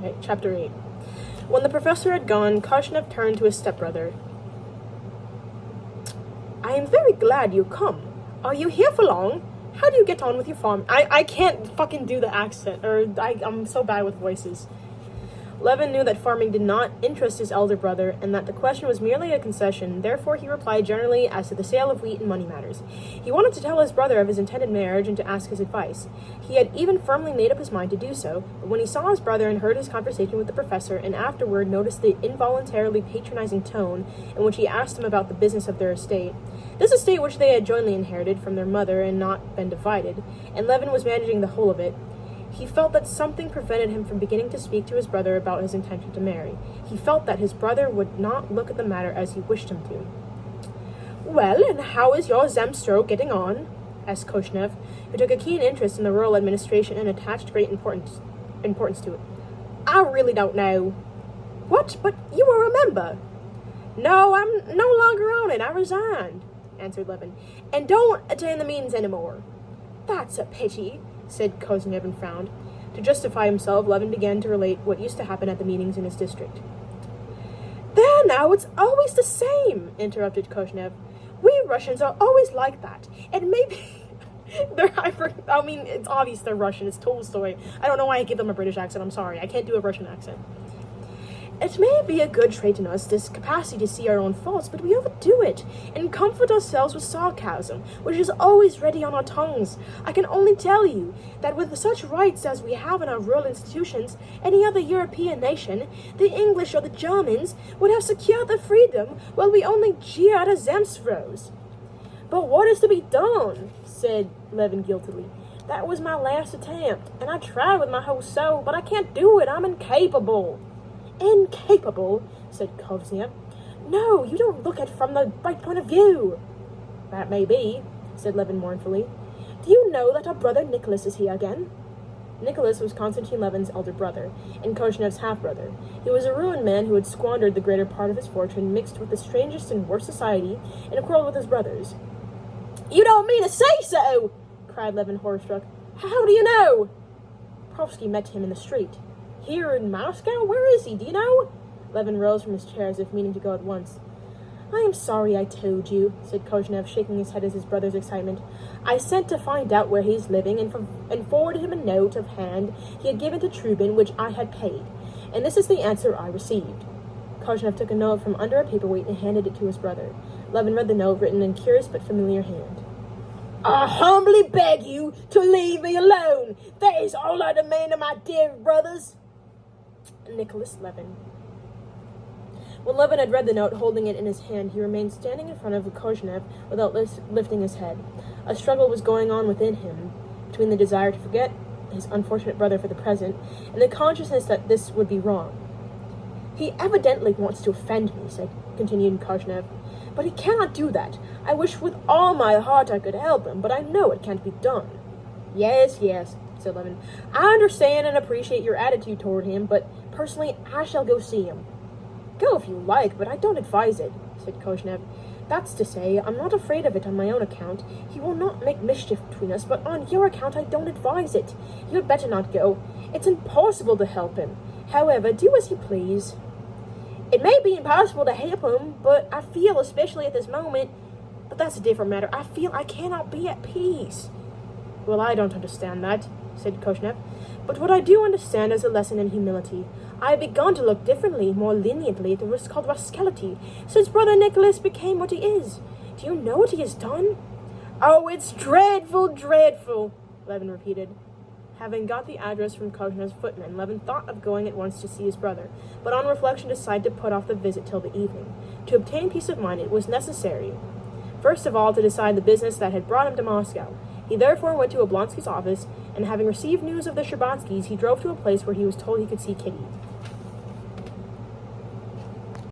Okay, Chapter 8. When the professor had gone, Koshnev turned to his stepbrother. I am very glad you come. Are you here for long? How do you get on with your farm? I can't fucking do the accent, I'm so bad with voices. Levin knew that farming did not interest his elder brother, and that the question was merely a concession. Therefore, he replied generally as to the sale of wheat and money matters. He wanted to tell his brother of his intended marriage and to ask his advice. He had even firmly made up his mind to do so, but when he saw his brother and heard his conversation with the professor, and afterward noticed the involuntarily patronizing tone in which he asked him about the business of their estate, this estate which they had jointly inherited from their mother and not been divided, and Levin was managing the whole of it, he felt that something prevented him from beginning to speak to his brother about his intention to marry. He felt that his brother would not look at the matter as he wished him to. Well, and how is your Zemstvo getting on? Asked Koshnev, who took a keen interest in the rural administration and attached great importance to it. I really don't know. What? But you were a member. No, I'm no longer on it. I resigned, answered Levin, and don't attend the meetings anymore. That's a pity, said Koshnev and frowned. To justify himself, Levin began to relate what used to happen at the meetings in his district. There now, it's always the same, interrupted Koshnev. We Russians are always like that. And maybe it's obvious they're Russian. It's Tolstoy. I don't know why I give them a British accent. I'm sorry. I can't do a Russian accent. It may be a good trait in us, this capacity to see our own faults, but we overdo it, and comfort ourselves with sarcasm, which is always ready on our tongues. I can only tell you that with such rights as we have in our rural institutions, any other European nation, the English or the Germans, would have secured their freedom, while we only jeer at our Zemstvos. But what is to be done? Said Levin guiltily. That was my last attempt, and I tried with my whole soul, but I can't do it. I'm incapable. Incapable, said Koshnev. No, you don't look at it from the right point of view. That may be, said Levin mournfully. Do you know that our brother Nicholas is here again? Nicholas was Konstantin Levin's elder brother, and Koshnev's half-brother. He was a ruined man who had squandered the greater part of his fortune, mixed with the strangest and worst society, and quarreled with his brothers. You don't mean to say so! Cried Levin, horror-struck. How do you know? Profsky met him in the street. Here in Moscow? Where is he? Do you know? Levin rose from his chair as if meaning to go at once. I am sorry I told you, said Koshnev, shaking his head at his brother's excitement. I sent to find out where he's living and forwarded him a note of hand he had given to Trubin, which I had paid. And this is the answer I received. Koshnev took a note from under a paperweight and handed it to his brother. Levin read the note, written in curious but familiar hand. I humbly beg you to leave me alone. That is all I demand of my dear brothers. Nicholas Levin. When Levin had read the note, holding it in his hand, he remained standing in front of Koshnev without lifting his head. A struggle was going on within him, between the desire to forget his unfortunate brother for the present, and the consciousness that this would be wrong. He evidently wants to offend me, continued Koshnev, but he cannot do that. I wish with all my heart I could help him, but I know it can't be done. Yes, said Levin. I understand and appreciate your attitude toward him, but personally, I shall go see him. Go if you like, but I don't advise it, said Koshnev. That's to say, I'm not afraid of it on my own account. He will not make mischief between us, but on your account I don't advise it. You had better not go. It's impossible to help him. However, do as you please. It may be impossible to help him, but I feel, especially at this moment, but that's a different matter. I feel I cannot be at peace. Well, I don't understand that, said Koshnev, but what I do understand is a lesson in humility. I have begun to look differently, more leniently at what's called rascality, since brother Nicholas became what he is. Do you know what he has done? Oh, it's dreadful, dreadful, Levin repeated. Having got the address from Koshnev's footman, Levin thought of going at once to see his brother, but on reflection decided to put off the visit till the evening. To obtain peace of mind, it was necessary, first of all, to decide the business that had brought him to Moscow. He therefore went to Oblonsky's office, and having received news of the Sherbatskys, he drove to a place where he was told he could see Kitty.